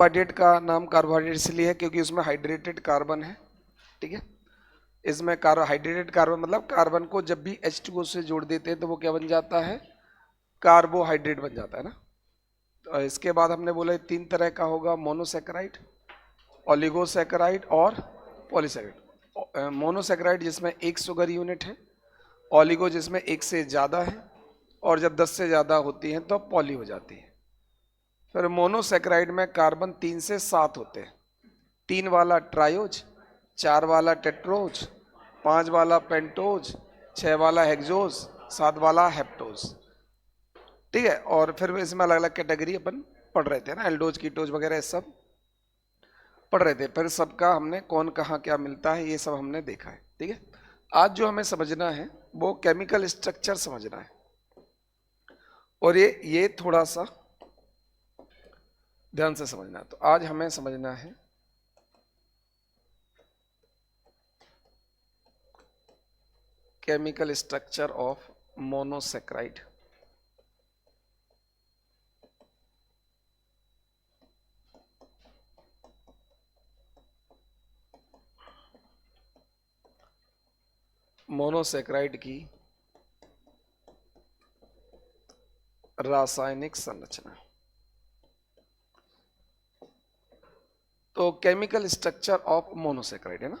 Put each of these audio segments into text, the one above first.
Carbohydrate का नाम carbohydrate इसलिए है क्योंकि उसमें हाइड्रेटेड कार्बन है, ठीक है। इसमें हाइड्रेटेड कार्बन मतलब कार्बन को जब भी H2O से जोड़ देते हैं तो वो क्या बन जाता है, कार्बोहाइड्रेट बन जाता है ना। तो इसके बाद हमने बोला 3 तरह का होगा, मोनोसेकेराइड, ओलिगोसेकेराइड और पॉलीसेकेराइड। मोनोसेकेराइड जिसमें एक शुगर यूनिट है, ओलिगो जिसमें एक से ज़्यादा है, और जब 10 से ज़्यादा होती हैं तो पॉली हो जाती है। फिर मोनोसेकेराइड में कार्बन 3 से 7 होते हैं, 3 वाला ट्रायोज, 4 वाला टेट्रोज, 5 वाला पेंटोज, 6 वाला हेक्सोज, 7 वाला हेप्टोज, ठीक है। और फिर इसमें अलग अलग कैटेगरी अपन पढ़ रहे थे ना, एल्डोज कीटोज वगैरह सब पढ़ रहे थे। फिर सबका हमने कौन कहाँ क्या मिलता है ये सब हमने देखा है, ठीक है। आज जो हमें समझना है वो केमिकल स्ट्रक्चर समझना है, और ये थोड़ा सा ध्यान से समझना है। तो आज हमें समझना है chemical structure of monosaccharide. Monosaccharide की रासायनिक संरचना। तो केमिकल स्ट्रक्चर ऑफ मोनोसेक्राइड है ना,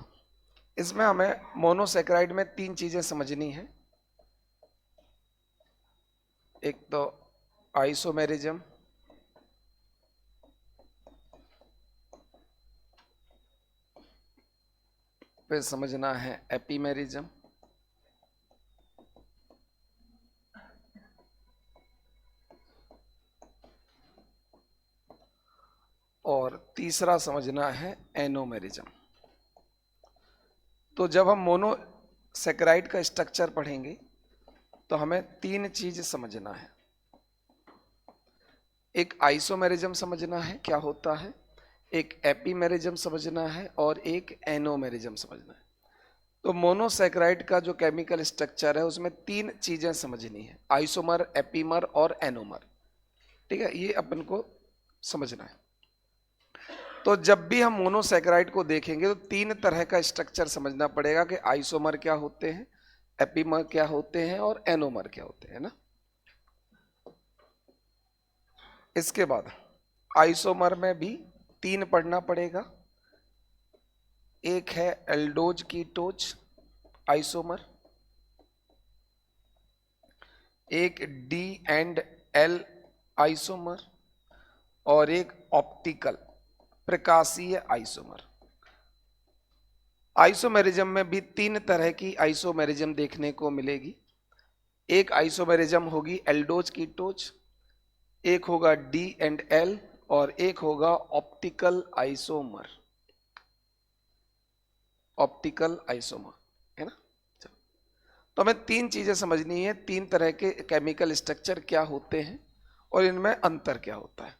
इसमें हमें मोनोसेक्राइड में 3 चीजें समझनी है। एक तो आइसोमेरिज्म, फिर समझना है एपीमेरिज्म, और तीसरा समझना है एनोमेरिज्म। तो जब हम मोनोसेक्राइड का स्ट्रक्चर पढ़ेंगे तो हमें 3 चीज समझना है। एक आइसोमेरिज्म समझना है क्या होता है, एक एपीमेरिज्म समझना है, और एक एनोमेरिज्म समझना है। तो मोनोसेक्राइड का जो केमिकल स्ट्रक्चर है उसमें 3 चीजें समझनी है, आइसोमर, एपीमर और एनोमर, ठीक है। ये अपन को समझना है। तो जब भी हम मोनोसेक्राइड को देखेंगे तो 3 तरह का स्ट्रक्चर समझना पड़ेगा कि आइसोमर क्या होते हैं, एपीमर क्या होते हैं, और एनोमर क्या होते हैं ना। इसके बाद आइसोमर में भी 3 पढ़ना पड़ेगा। एक है एल्डोज कीटोज आइसोमर, एक डी एंड एल आइसोमर, और एक ऑप्टिकल प्रकाशीय आइसोमर। आइसोमेरिज्म में भी 3 तरह की आइसोमेरिज्म देखने को मिलेगी। एक आइसोमेरिज्म होगी एल्डोज कीटोज, एक होगा डी एंड एल, और एक होगा ऑप्टिकल आइसोमर। ऑप्टिकल आइसोमर है ना। चलो, तो हमें 3 चीजें समझनी है, 3 तरह के केमिकल स्ट्रक्चर क्या होते हैं और इनमें अंतर क्या होता है,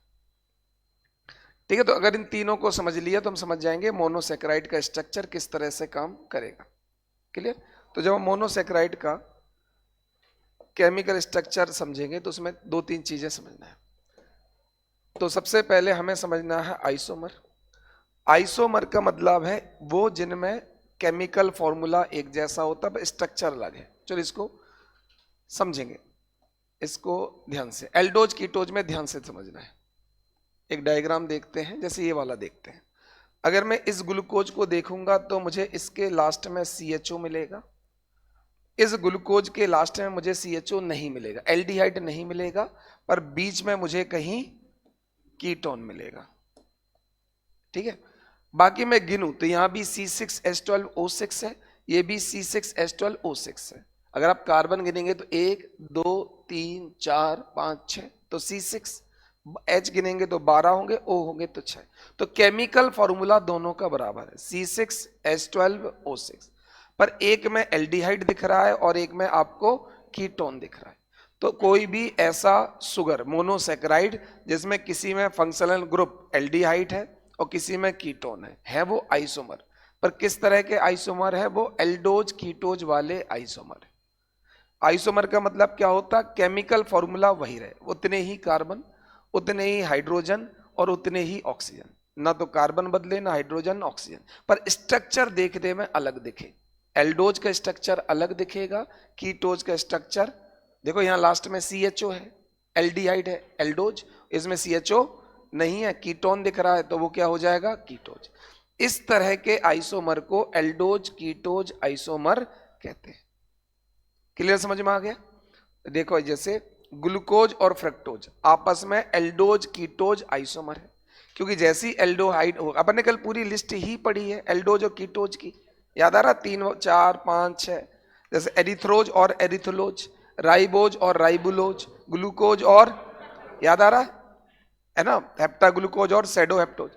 ठीक है। तो अगर इन तीनों को समझ लिया तो हम समझ जाएंगे मोनोसेक्राइड का स्ट्रक्चर किस तरह से काम करेगा। क्लियर। तो जब हम मोनोसेक्राइड का केमिकल स्ट्रक्चर समझेंगे तो उसमें 2-3 चीजें समझना है। तो सबसे पहले हमें समझना है आइसोमर। आइसोमर का मतलब है वो जिनमें केमिकल फॉर्मूला एक जैसा होता है, स्ट्रक्चर अलग है। चलो इसको समझेंगे, इसको ध्यान से। एल्डोज कीटोज में ध्यान से समझना है। एक डायग्राम देखते हैं, जैसे ये वाला देखते हैं। अगर मैं इस ग्लूकोज को देखूंगा तो मुझे इसके लास्ट में CHO मिलेगा, इस ग्लूकोज के लास्ट में मुझे CHO नहीं मिलेगा, एल्डिहाइड नहीं मिलेगा, पर बीच में मुझे कहीं कीटोन मिलेगा, ठीक है। बाकी मैं गिनूं तो यहां भी C6H12O6 है, ये भी C6H12O6 है। अगर आप कार्बन गिनेंगे तो 1 2 3 4 5 6, तो C6, H गिनेंगे तो 12 होंगे, O होंगे तो 6। तो केमिकल फॉर्मूला दोनों का बराबर है, C6H12O6, पर एक में एल्डिहाइड दिख रहा है और एक में आपको कीटोन दिख रहा है। तो कोई भी ऐसा सुगर मोनोसेक्राइड जिसमें किसी में फंक्शनल ग्रुप एल्डिहाइड है और किसी में कीटोन है वो आइसोमर। पर किस तरह के आइसोमर है, वो एल्डोज कीटोज वाले आइसोमर है। आइसोमर का मतलब क्या होता है, केमिकल फॉर्मूला वही रहे, उतने ही कार्बन, उतने ही हाइड्रोजन और उतने ही ऑक्सीजन, ना तो कार्बन बदले ना हाइड्रोजन ऑक्सीजन, पर स्ट्रक्चर देखने में अलग दिखे। एल्डोज का स्ट्रक्चर अलग दिखेगा, कीटोज का स्ट्रक्चर, देखो यहाँ लास्ट में CHO है, एल्डिहाइड है एल्डोज, इसमें CHO नहीं है, कीटोन दिख रहा है तो वो क्या हो जाएगा कीटोज। इस तरह के आइसोमर को एल्डोज कीटोज आइसोमर कहते हैं। क्लियर, समझ में आ गया? देखो जैसे ग्लूकोज और फ्रक्टोज आपस में एल्डोज कीटोज आइसोमर है, क्योंकि जैसी एल्डोहाइड हो, अपन ने कल पूरी लिस्ट ही पढ़ी है एल्डोज और कीटोज की, याद आ रहा? 3 4 5 6, जैसे एरिथ्रोज और एरिथोलोज, राइबोज और राइबुलोज, ग्लूकोज और, याद आ रहा है ना, हेप्टाग्लूकोज और सेडोहेप्टोज।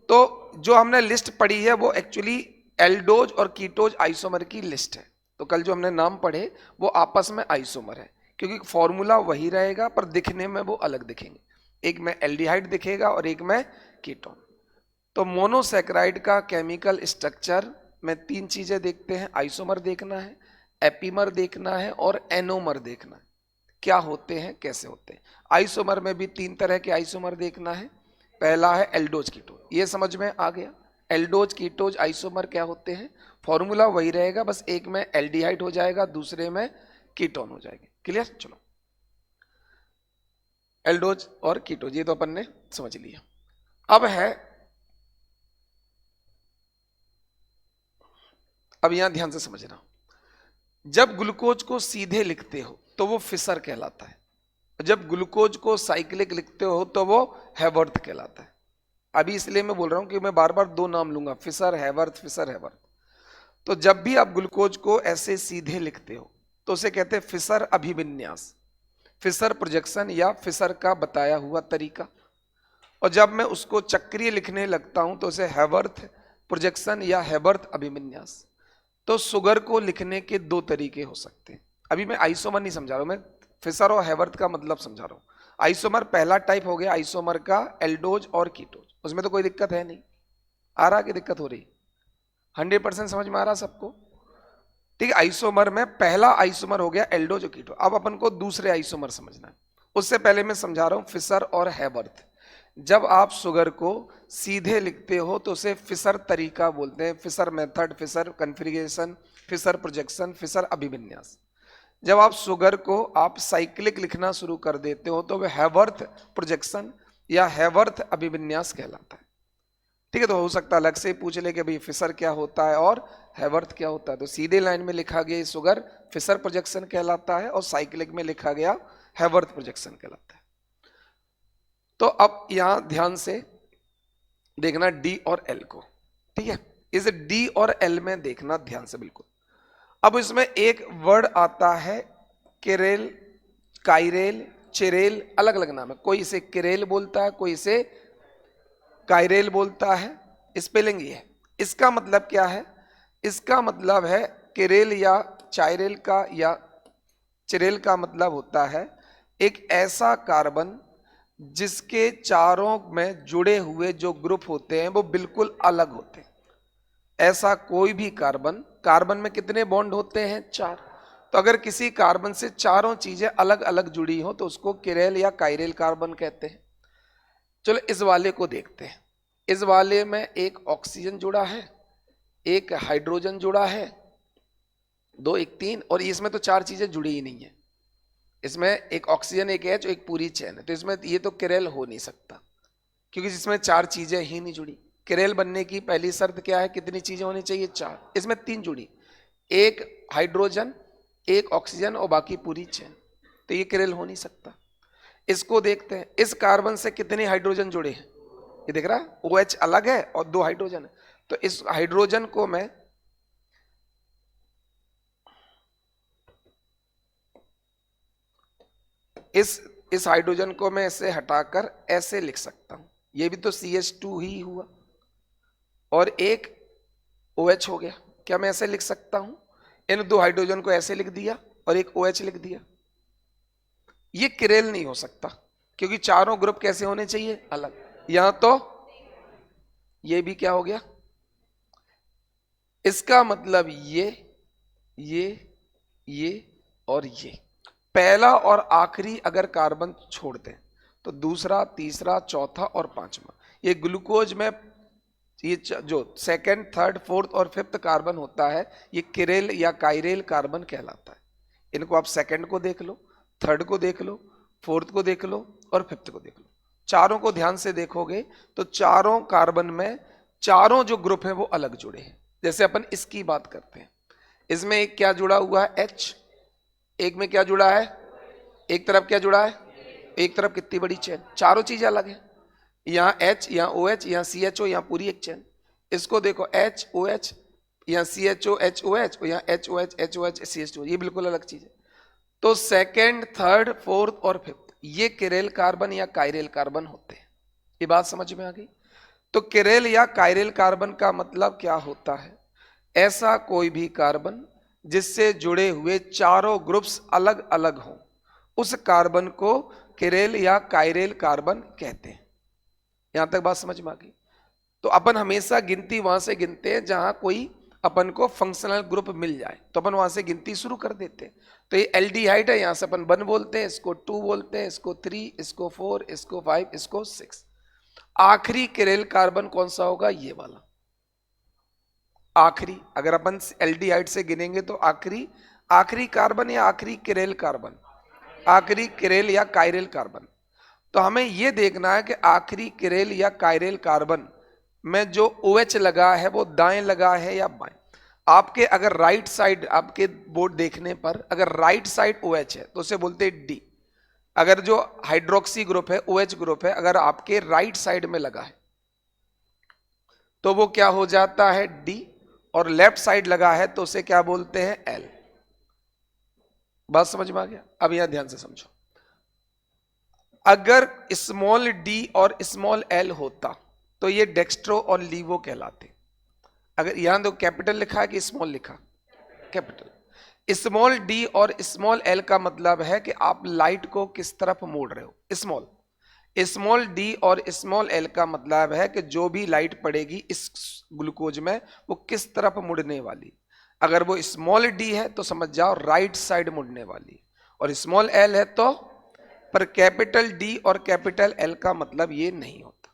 तो जो हमने लिस्ट पढ़ी है वो एक्चुअली एल्डोज और कीटोज आइसोमर की लिस्ट है। तो कल जो हमने नाम पढ़े वो आपस में आइसोमर है, क्योंकि फॉर्मूला वही रहेगा पर दिखने में वो अलग दिखेंगे, एक में एल्डिहाइड दिखेगा और एक में कीटोन। तो मोनोसैकेराइड का केमिकल स्ट्रक्चर में 3 चीजें देखते हैं, आइसोमर देखना है, एपीमर देखना है और एनोमर देखना है, क्या होते हैं कैसे होते हैं। आइसोमर में भी 3 तरह के आइसोमर देखना है। पहला है एल्डोज कीटोज, ये समझ में आ गया। एल्डोज कीटोज आइसोमर क्या होते हैं, फॉर्मूला वही रहेगा, बस एक में एल्डिहाइड हो जाएगा, दूसरे में कीटोन हो जाएंगे। क्लियर? चलो, एल्डोज और कीटोज ये तो अपन ने समझ लिया। अब यहां ध्यान से समझना, जब ग्लूकोज को सीधे लिखते हो तो वो फिशर कहलाता है, जब ग्लूकोज को साइक्लिक लिखते हो तो वो हैवर्थ कहलाता है। अभी इसलिए मैं बोल रहा हूं कि मैं बार बार 2 नाम लूंगा, फिशर हैवर्थ, फिशर हैवर्थ। तो जब भी आप ग्लूकोज को ऐसे सीधे लिखते हो तो उसे कहते हैं फिशर अभिविन्यास, फिशर प्रोजेक्शन या फिशर का बताया हुआ तरीका। और जब मैं उसको चक्रीय लिखने लगता हूं तो उसे हैवर्थ प्रोजेक्शन या हैवर्थ अभिविन्यास। तो शुगर को लिखने के 2 तरीके हो सकते हैं। अभी मैं आइसोमर नहीं समझा रहा हूं, मैं फिशर और हैवर्थ का मतलब समझा रहा हूं। आइसोमर पहला टाइप हो गया आइसोमर का एल्डोज और कीटोज, उसमें तो कोई दिक्कत है नहीं। आ रहा कि दिक्कत हो रही? 100% समझ में आ रहा सबको? ठीक है, आइसोमर में पहला आइसोमर हो गया एल्डोज और कीटोज। अब अपन को दूसरे आइसोमर समझना है, उससे पहले मैं समझा रहा हूं फिशर और हैवर्थ। जब आप शुगर को सीधे लिखते हो तो उसे फिशर तरीका बोलते हैं, Fischer method, Fischer configuration, Fischer projection, Fischer अभिविन्यास। जब आप शुगर को आप साइक्लिक लिखना शुरू कर देते हो तो वह हैवर्थ प्रोजेक्शन या हैवर्थ अभिविन्यास कहलाता है। ठीक है, तो हो सकता है अलग से पूछ ले कि भाई फिशर क्या होता है और हैवर्थ क्या होता है। तो सीधे लाइन में लिखा गया शुगर फिशर प्रोजेक्शन कहलाता है और साइक्लिक में लिखा गया हैवर्थ प्रोजेक्शन कहलाता है। तो अब यहां ध्यान से देखना डी और एल को, ठीक है, इस डी और एल में देखना ध्यान से बिल्कुल। अब इसमें एक वर्ड आता है किरेल, काइरेल, चिरेल, अलग अलग नाम है, कोई इसे किरेल बोलता है, कोई इसे काइरेल बोलता है, स्पेलिंग ये है। इसका मतलब क्या है? इसका मतलब है किरेल या चाइरेल का या चिरेल का मतलब होता है एक ऐसा कार्बन जिसके चारों में जुड़े हुए जो ग्रुप होते हैं वो बिल्कुल अलग होते हैं। ऐसा कोई भी कार्बन, कार्बन में कितने बॉन्ड होते हैं? 4। तो अगर किसी कार्बन से चारों चीजें अलग अलग जुड़ी हो तो उसको किरेल या काइरेल कार्बन कहते हैं। चलो इस वाले को देखते हैं। इस वाले में एक ऑक्सीजन जुड़ा है, एक हाइड्रोजन जुड़ा है, 2 1 3, और इसमें तो 4 चीजें जुड़ी ही नहीं है। इसमें एक ऑक्सीजन, एक H, एक पूरी चेन है। तो इसमें ये तो किरेल हो नहीं सकता, क्योंकि जिसमें 4 चीजें ही नहीं जुड़ी। किरेल बनने की पहली शर्त क्या है? कितनी चीजें होनी चाहिए? 4। इसमें 3 जुड़ी, एक हाइड्रोजन, एक ऑक्सीजन और बाकी पूरी चेन। तो ये किरेल हो नहीं सकता। इसको देखते हैं, इस कार्बन से कितने हाइड्रोजन जुड़े हैं? ये दिख रहा है, OH अलग है और 2 हाइड्रोजन है। तो इस हाइड्रोजन को मैं इस हाइड्रोजन को मैं ऐसे हटाकर ऐसे लिख सकता हूं, ये भी तो CH2 ही हुआ और एक OH हो गया। क्या मैं ऐसे लिख सकता हूं? इन 2 हाइड्रोजन को ऐसे लिख दिया और एक OH लिख दिया। ये किरेल नहीं हो सकता, क्योंकि चारों ग्रुप कैसे होने चाहिए? अलग। यहां तो ये भी क्या हो गया? इसका मतलब ये और ये पहला और आखिरी अगर कार्बन छोड़ दें तो दूसरा, तीसरा, चौथा और पांचवा, ये ग्लूकोज में ये जो सेकंड, थर्ड, फोर्थ और फिफ्थ कार्बन होता है, ये किरेल या काइरेल कार्बन कहलाता है। इनको आप सेकंड को देख लो, थर्ड को देख लो, फोर्थ को देख लो और फिफ्थ को देख लो। चारों को ध्यान से देखोगे तो चारों कार्बन में चारों जो ग्रुप है वो अलग जुड़े हैं। जैसे अपन इसकी बात करते हैं, इसमें एक क्या जुड़ा हुआ है, H, एक में क्या जुड़ा है, एक तरफ क्या जुड़ा है, एक तरफ कितनी बड़ी चेन, चारों चीजें अलग है। यहाँ H, यहाँ OH, यहाँ CHO, यहाँ पूरी एक चेन। इसको देखो H OH, यहाँ CHO HOH, और यहाँ HOH HOH CH2, ये बिल्कुल अलग चीज है। तो सेकेंड, थर्ड, फोर्थ और फिफ्थ ये किरेल कार्बन या काइरेल कार्बन होते हैं। ये बात समझ में आ गई। तो किरेल या काइरेल कार्बन का मतलब क्या होता है, ऐसा कोई भी कार्बन जिससे जुड़े हुए चारों ग्रुप्स अलग अलग हों, उस कार्बन को किरेल या काइरेल कार्बन कहते हैं। यहां तक बात समझ में आ गई। तो अपन हमेशा गिनती वहां से गिनते हैं जहां कोई अपन को फंक्शनल ग्रुप मिल जाए, तो अपन वहां से गिनती शुरू कर देते हैं। तो ये एल्डिहाइड है, यहां से अपन 1 बोलते हैं, इसको 2 बोलते हैं, इसको 3, इसको 4, इसको 5, इसको 6। आखिरी किरेल कार्बन कौन सा होगा, ये वाला आखिरी। अगर अपन एल्डिहाइड से गिनेंगे तो आखिरी कार्बन या आखिरी किरेल कार्बन, आखिरी किरेल या काइरेल कार्बन। तो हमें यह देखना है कि आखिरी किरेल या काइरेल कार्बन में जो OH लगा है वो दाएं लगा है या बाएं। आपके अगर राइट साइड, आपके बोर्ड देखने पर अगर राइट साइड OH है तो उसे बोलते हैं D। अगर जो हाइड्रोक्सी ग्रुप है, OH ग्रुप है, अगर आपके राइट साइड में लगा है तो वो क्या हो जाता है, D, और लेफ्ट साइड लगा है तो उसे क्या बोलते हैं, L। बात समझ में आ गया। अब यहां ध्यान से समझो, अगर स्मॉल d और स्मॉल l होता तो ये डेक्स्ट्रो और लीवो कहलाते। अगर यहां दो कैपिटल लिखा है कि स्मॉल लिखा, कैपिटल। स्मॉल d और स्मॉल l का मतलब है कि आप लाइट को किस तरफ मोड़ रहे हो, स्मॉल। स्मॉल d और स्मॉल l का मतलब है कि जो भी लाइट पड़ेगी इस ग्लूकोज में वो किस तरफ मुड़ने वाली। अगर वो स्मॉल d है तो समझ जाओ राइट साइड मुड़ने वाली, और स्मॉल l है तो। पर कैपिटल D और कैपिटल L का मतलब ये नहीं होता।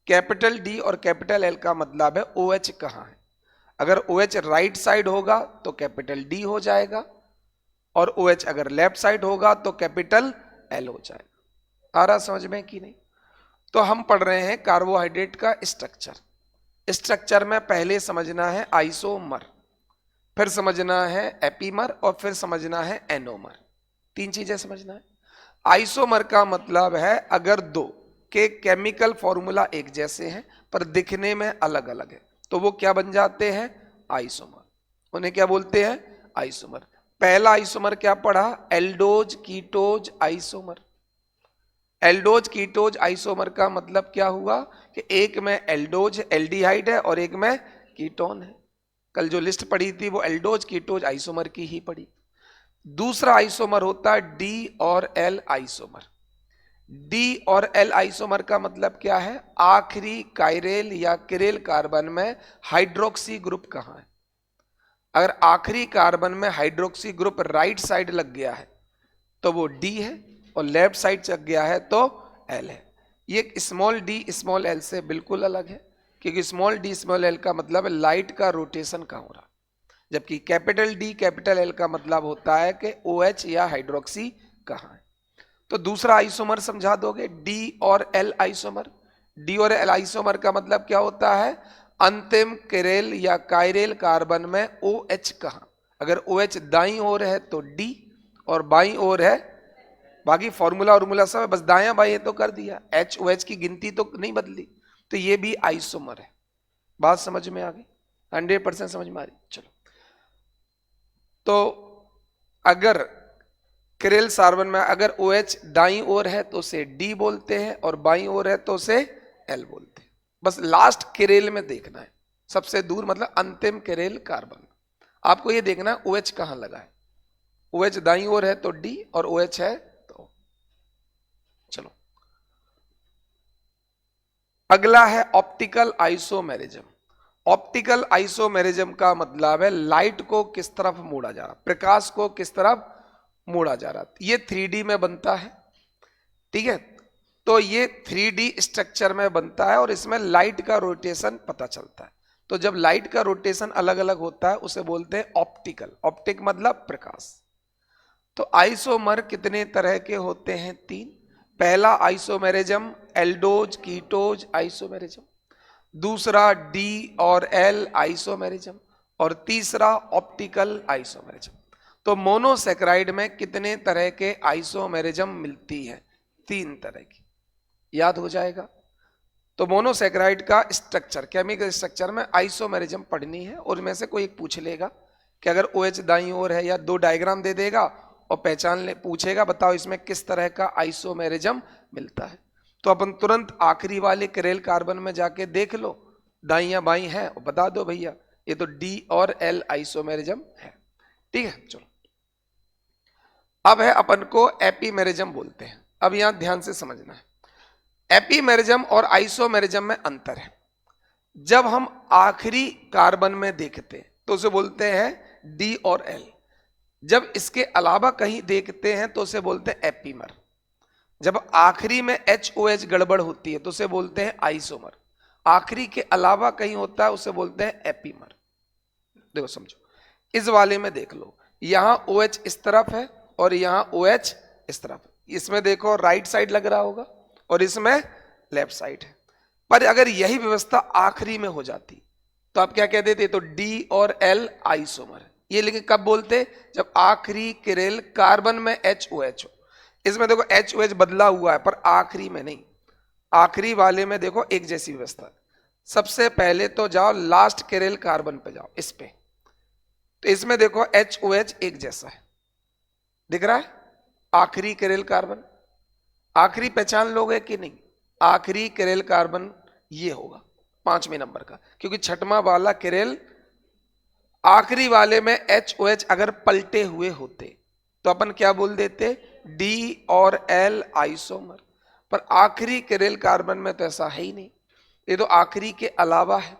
कैपिटल D और कैपिटल L का मतलब है OH कहां है। अगर OH राइट साइड होगा तो कैपिटल D हो जाएगा, और OH अगर लेफ्ट साइड होगा तो कैपिटल L हो जाएगा। आ रहा समझ में कि नहीं। तो हम पढ़ रहे हैं कार्बोहाइड्रेट का स्ट्रक्चर। स्ट्रक्चर में पहले समझना है आइसोमर, फिर समझना है एपीमर, और फिर समझना है एनोमर। 3 चीजें समझना है। आइसोमर का मतलब है अगर दो के केमिकल फॉर्मूला एक जैसे हैं पर दिखने में अलग अलग है तो वो क्या बन जाते हैं, आइसोमर। उन्हें क्या बोलते हैं, आइसोमर। पहला आइसोमर क्या पढ़ा, aldose ketose isomer. Aldose ketose isomer का मतलब क्या हुआ कि एक में एल्डोज एल्डिहाइड है और एक में कीटोन है। कल जो लिस्ट पढ़ी थी वो एल्डोज कीटोज आइसोमर की ही पढ़ी। दूसरा आइसोमर होता है D और L आइसोमर। D और L आइसोमर का मतलब क्या है, आखिरी काइरेल या किरेल कार्बन में हाइड्रोक्सी ग्रुप कहां है। अगर आखिरी कार्बन में हाइड्रोक्सी ग्रुप राइट साइड लग गया है तो वो D है, और लेफ्ट साइड लग गया है तो L है। ये स्मॉल d स्मॉल l से बिल्कुल अलग है, क्योंकि स्मॉल d स्मॉल l का मतलब है लाइट का रोटेशन कहां हो रहा, जबकि कैपिटल D कैपिटल L का मतलब होता है कि OH या हाइड्रोक्सी कहां है। तो दूसरा आइसोमर समझा दोगे, D और L आइसोमर। D और L आइसोमर का मतलब क्या होता है, अंतिम किरेल या काइरेल कार्बन में OH कहां। अगर OH दाईं ओर है तो D और बाईं ओर है, बाकी फॉर्मूला और सब बस दाया बाएं तो कर दिया, HOH की गिनती तो नहीं बदली, तो ये भी आइसोमर है। बात समझ में आ गई, 100% समझ में आ रही। चलो, तो अगर किरेल कार्बन में अगर OH दाईं ओर है तो उसे D बोलते हैं, और बाईं ओर है तो उसे L बोलते हैं। बस लास्ट किरेल में देखना है, सबसे दूर मतलब अंतिम किरेल कार्बन। आपको ये देखना है OH कहां लगा है। OH दाईं ओर है तो D, और OH है तो। चलो, अगला है ऑप्टिकल आइसोमेरिज्म। ऑप्टिकल आइसोमेरिज्म का मतलब है लाइट को किस तरफ मोड़ा जा रहा, प्रकाश को किस तरफ मोड़ा जा रहा। ये 3D में बनता है, ठीक है। तो ये 3D स्ट्रक्चर में बनता है और इसमें लाइट का रोटेशन पता चलता है। तो जब लाइट का रोटेशन अलग अलग होता है उसे बोलते हैं ऑप्टिकल। ऑप्टिक मतलब प्रकाश। तो आइसोमर कितने तरह के होते हैं? 3। पहला आइसोमेरिज्म एल्डोज कीटोज आइसोमेरिज्म, दूसरा डी और एल आइसोमेरिज्म, और तीसरा ऑप्टिकल आइसोमेरिज्म। तो मोनोसेक्राइड में कितने तरह के आइसोमेरिज्म मिलती है? 3 तरह की। याद हो जाएगा। तो मोनोसेक्राइड का स्ट्रक्चर, केमिकल स्ट्रक्चर में आइसोमेरिज्म पढ़नी है, और में से कोई एक पूछ लेगा कि अगर OH दाईं ओर है, या 2 डायग्राम दे देगा और पहचान ले, पूछेगा बताओ इसमें किस तरह का आइसोमेरिज्म मिलता है। तो अपन तुरंत आखिरी वाले किरेल कार्बन में जाके देख लो दाईं या बाईं है और बता दो भैया ये तो D और L आइसोमेरिज्म है। ठीक है, चलो अब है अपन को एपीमेरिज्म बोलते हैं। अब यहां ध्यान से समझना है, एपीमेरिज्म और आइसोमेरिज्म में अंतर है। जब हम आखिरी कार्बन में देखते हैं तो उसे बोलते हैं D और L। जब इसके अलावा कहीं देखते हैं तो उसे बोलते हैं एपीमर। जब आखिरी में HOH गड़बड़ होती है तो उसे बोलते हैं आइसोमर। आखिरी के अलावा कहीं होता है उसे बोलते हैं एपीमर। देखो समझो, इस वाले में देख लो, यहां OH इस तरफ है और यहां OH इस तरफ है। इसमें देखो राइट साइड लग रहा होगा और इसमें लेफ्ट साइड है। पर अगर यही व्यवस्था आखिरी में हो जाती तो आप क्या कह देते? तो D और L आइसोमर। ये लेकिन कब बोलते? जब आखिरी किरेल कार्बन में HOH हो। इसमें देखो HOH बदला हुआ है पर आखिरी में नहीं। आखिरी वाले में देखो एक जैसी व्यवस्था। सबसे पहले तो जाओ लास्ट किरेल कार्बन पे जाओ, इस पे, तो इसमें देखो HOH एक जैसा है, दिख रहा है? आखिरी किरेल कार्बन, आखिरी पहचान लोगे कि नहीं? आखिरी किरेल कार्बन ये होगा 5वें नंबर का, क्योंकि 6वां वाला किरेल आखिरी वाले में HOH अगर पलटे हुए होते तो अपन क्या बोल देते? D और L आइसोमर। पर आखिरी किरेल कार्बन में तो ऐसा है ही नहीं, ये तो आखिरी के अलावा है,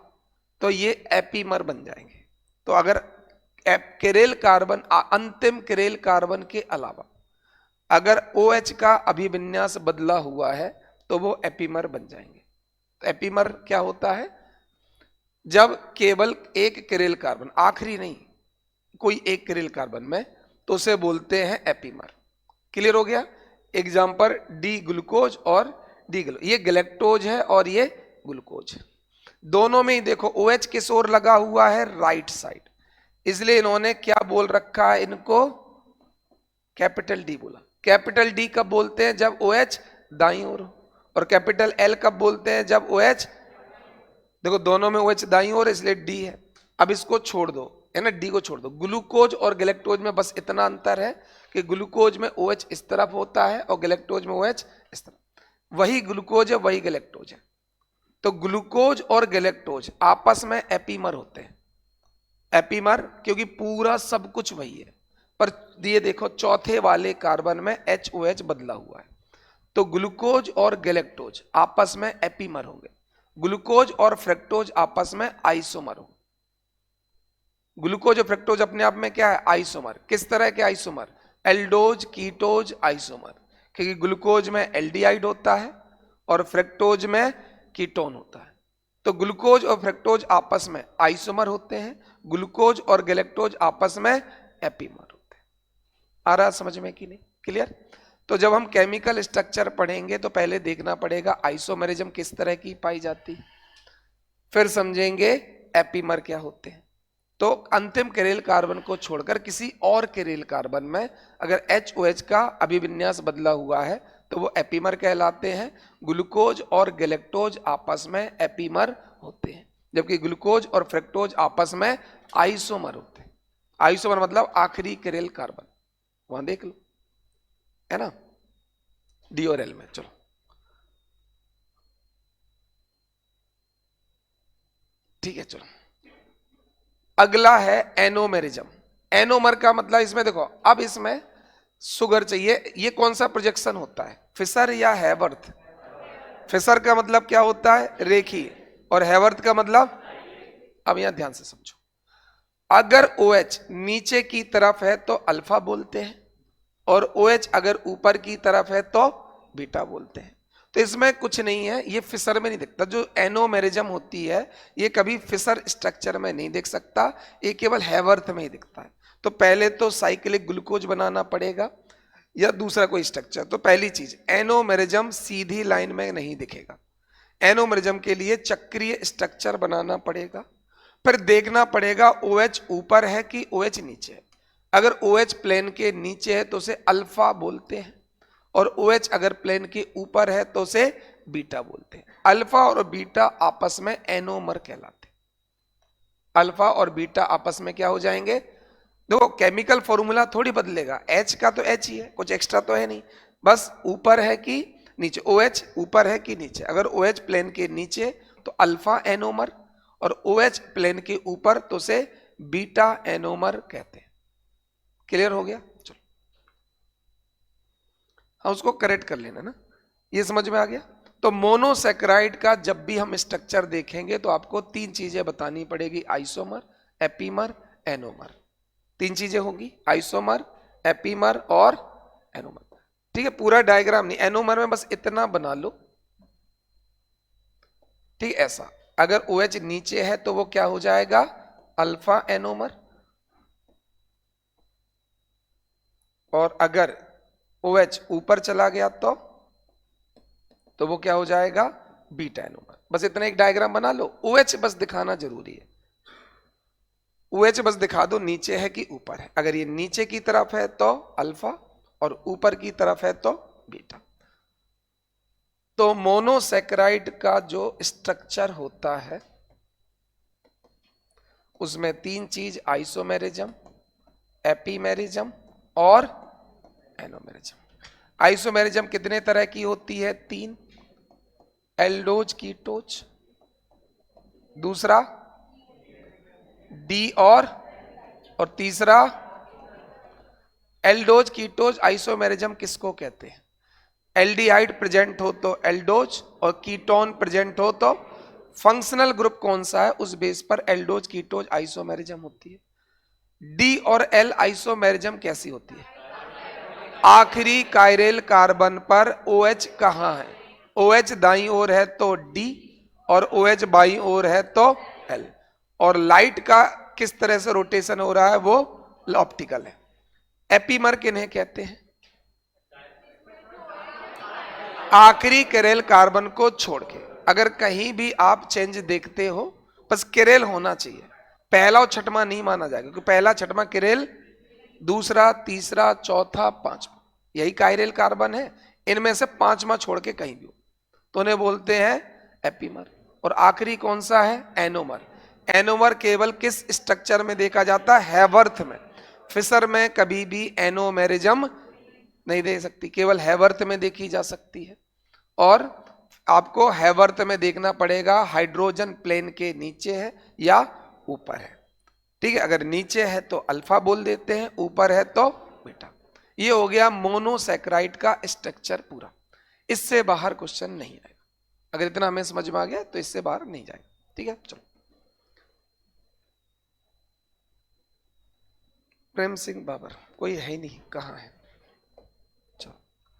तो ये एपीमर बन जाएंगे। तो अगर किरेल कार्बन, अंतिम किरेल कार्बन के अलावा अगर OH का अभिविन्यास बदला हुआ है तो वो एपीमर बन जाएंगे। तो एपीमर क्या होता है? जब केवल एक किरेल कार्बन, आखिरी नहीं, कोई एक किरेल कार्बन में, तो उसे बोलते हैं एपीमर। क्लियर हो गया? एग्जाम्पल D ग्लूकोज और D ये गैलेक्टोज है और ये ग्लूकोज। दोनों में ही देखो OH किस ओर लगा हुआ है? Right side. इसलिए इन्होंने क्या बोल रखा है? इनको कैपिटल D बोला। कैपिटल D कब बोलते हैं? जब OH दाईं ओर हो। और कैपिटल L कब बोलते हैं? जब OH, देखो दोनों में OH दाईं ओर, इसलिए D है। अब इसको छोड़ दो, है ना, D को छोड़ दो। ग्लूकोज और गैलेक्टोज में बस इतना अंतर है कि ग्लूकोज में OH इस तरफ होता है और गैलेक्टोज में OH इस तरफ। वही ग्लूकोज है, वही गैलेक्टोज है। तो ग्लूकोज और गैलेक्टोज आपस में एपीमर होते हैं। एपीमर क्योंकि पूरा सब कुछ वही है, पर ये देखो चौथे वाले कार्बन में HOH बदला हुआ है। तो ग्लूकोज और गैलेक्टोज आपस में एपीमर होंगे। ग्लूकोज और फ्रक्टोज आपस में आइसोमर होंगे। ग्लूकोज और फ्रक्टोज अपने आप में क्या है? आइसोमर। किस तरह के आइसोमर? एल्डोज कीटोज आइसोमर, क्योंकि ग्लूकोज में एल्डिहाइड होता है और फ्रक्टोज में कीटोन होता है। तो ग्लूकोज और फ्रक्टोज आपस में आइसोमर होते हैं, ग्लूकोज और गैलेक्टोज आपस में एपीमर होते हैं। आ रहा समझ में कि नहीं? क्लियर? तो जब हम केमिकल स्ट्रक्चर पढ़ेंगे तो पहले देखना पड़ेगा आइसोमेरिज्म किस तरह की पाई जाती है, फिर समझेंगे एपीमर क्या होते हैं। तो अंतिम किरेल कार्बन को छोड़कर किसी और किरेल कार्बन में अगर HOH का अभिविन्यास बदला हुआ है तो वो एपीमर कहलाते हैं। ग्लूकोज और गैलेक्टोज आपस में एपीमर होते हैं, जबकि ग्लूकोज और फ्रक्टोज आपस में आइसोमर होते हैं। आइसोमर मतलब आखिरी किरेल कार्बन, वहां देख लो, है ना, D और L में। चलो ठीक है, चलो अगला है एनोमेरिज्म। एनोमर का मतलब, इसमें देखो अब इसमें शुगर चाहिए। ये कौन सा प्रोजेक्शन होता है? फिशर या हैवर्थ? फिशर का मतलब क्या होता है? रेखीय। और हैवर्थ का मतलब, अब यहां ध्यान से समझो, अगर OH नीचे की तरफ है तो अल्फा बोलते हैं और OH अगर ऊपर की तरफ है तो बीटा बोलते हैं। तो इसमें कुछ नहीं है, ये फिशर में नहीं दिखता। जो एनोमेरिज्म होती है ये कभी फिशर स्ट्रक्चर में नहीं दिख सकता, ये केवल हैवर्थ में ही दिखता है। तो पहले तो साइक्लिक ग्लूकोज बनाना पड़ेगा या दूसरा कोई स्ट्रक्चर। तो पहली चीज, एनोमेरिज्म सीधी लाइन में नहीं दिखेगा, एनोमेरिज्म के लिए चक्रीय स्ट्रक्चर बनाना पड़ेगा। फिर देखना पड़ेगा OH ऊपर है कि OH नीचे है। अगर OH प्लेन के नीचे है तो उसे अल्फा बोलते हैं, और OH अगर प्लेन के ऊपर है तो उसे बीटा बोलते हैं। अल्फा और बीटा आपस में एनोमर कहलाते हैं। अल्फा और बीटा आपस में क्या हो जाएंगे? देखो केमिकल फॉर्मूला थोड़ी बदलेगा, H का तो H ही है, कुछ एक्स्ट्रा तो है नहीं, बस ऊपर है कि नीचे, OH ऊपर है कि नीचे। अगर OH प्लेन के नीचे तो अल्फा एनोमर, और OH प्लेन के ऊपर तो उसे बीटा एनोमर कहते हैं। क्लियर हो गया? चलो हाँ, उसको करेक्ट कर लेना ना, ये समझ में आ गया। तो मोनोसैकेराइड का जब भी हम स्ट्रक्चर देखेंगे तो आपको तीन चीजें बतानी पड़ेगी, आइसोमर, एपीमर, एनोमर। तीन चीजें होंगी, आइसोमर, एपीमर और एनोमर। ठीक है, पूरा डायग्राम नहीं, एनोमर में बस इतना बना लो। ठीक, ऐसा अगर OH नीचे है तो वो क्या हो जाएगा? अल्फा एनोमर, और अगर OH ऊपर चला गया तो वो क्या हो जाएगा? Beta anomer. बस इतना एक डायग्राम बना लो, OH बस दिखाना जरूरी है। OH बस दिखा दो नीचे है कि ऊपर है। अगर ये नीचे की तरफ है तो अल्फा, और ऊपर की तरफ है तो बीटा। तो मोनोसैकेराइड का जो स्ट्रक्चर होता है उसमें तीन चीज, आइसोमेरिज्म, एपीमेरिज्म और एनोमेरिज्म। आइसोमेरिज्म कितने तरह की होती है? तीन, एल्डोज कीटोज, दूसरा डी और तीसरा एल्डोज कीटोज। आइसोमेरिज्म किसको कहते हैं? एल्डिहाइड प्रेजेंट हो तो एल्डोज, और कीटोन प्रेजेंट हो तो, फंक्शनल ग्रुप कौन सा है उस बेस पर एल्डोज कीटोज आइसोमेरिज्म होती है। डी और एल आइसोमेरिज्म कैसी होती है? आखिरी कायरल कार्बन पर OH कहां है? OH दाईं ओर है तो D, और OH बाईं ओर है तो L। और लाइट का किस तरह से रोटेशन हो रहा है? वो ऑप्टिकल है। एपीमर किन्हें कहते हैं? आखिरी कैरल कार्बन को छोड़ के अगर कहीं भी आप चेंज देखते हो, बस कैरल होना चाहिए, पहला और छठवां नहीं माना जाएगा, क्योंकि पहला छठवां कैरल, दूसरा, तीसरा, चौथा, पांचवा, यही कायरल कार्बन है। इनमें से पांचवा छोड़ के कहीं भी हो तो उन्हें बोलते हैं एपीमर। और आखिरी कौन सा है? एनोमर। एनोमर केवल किस स्ट्रक्चर में देखा जाता है? हैवर्थ में। फिशर में कभी भी एनोमेरिज्म नहीं दे सकती, केवल हैवर्थ में देखी जा सकती है। और आपको हैवर्थ में देखना पड़ेगा हाइड्रोजन प्लेन के नीचे है या ऊपर है। ठीक है, अगर नीचे है तो अल्फा बोल देते हैं, ऊपर है तो बीटा। ये हो गया मोनोसैकेराइड का स्ट्रक्चर पूरा। इससे बाहर क्वेश्चन नहीं आएगा। अगर इतना हमें समझ में आ गया तो इससे बाहर नहीं जाएगा। ठीक है, चलो। प्रेम सिंह बाबर कोई है ही नहीं, कहाँ है?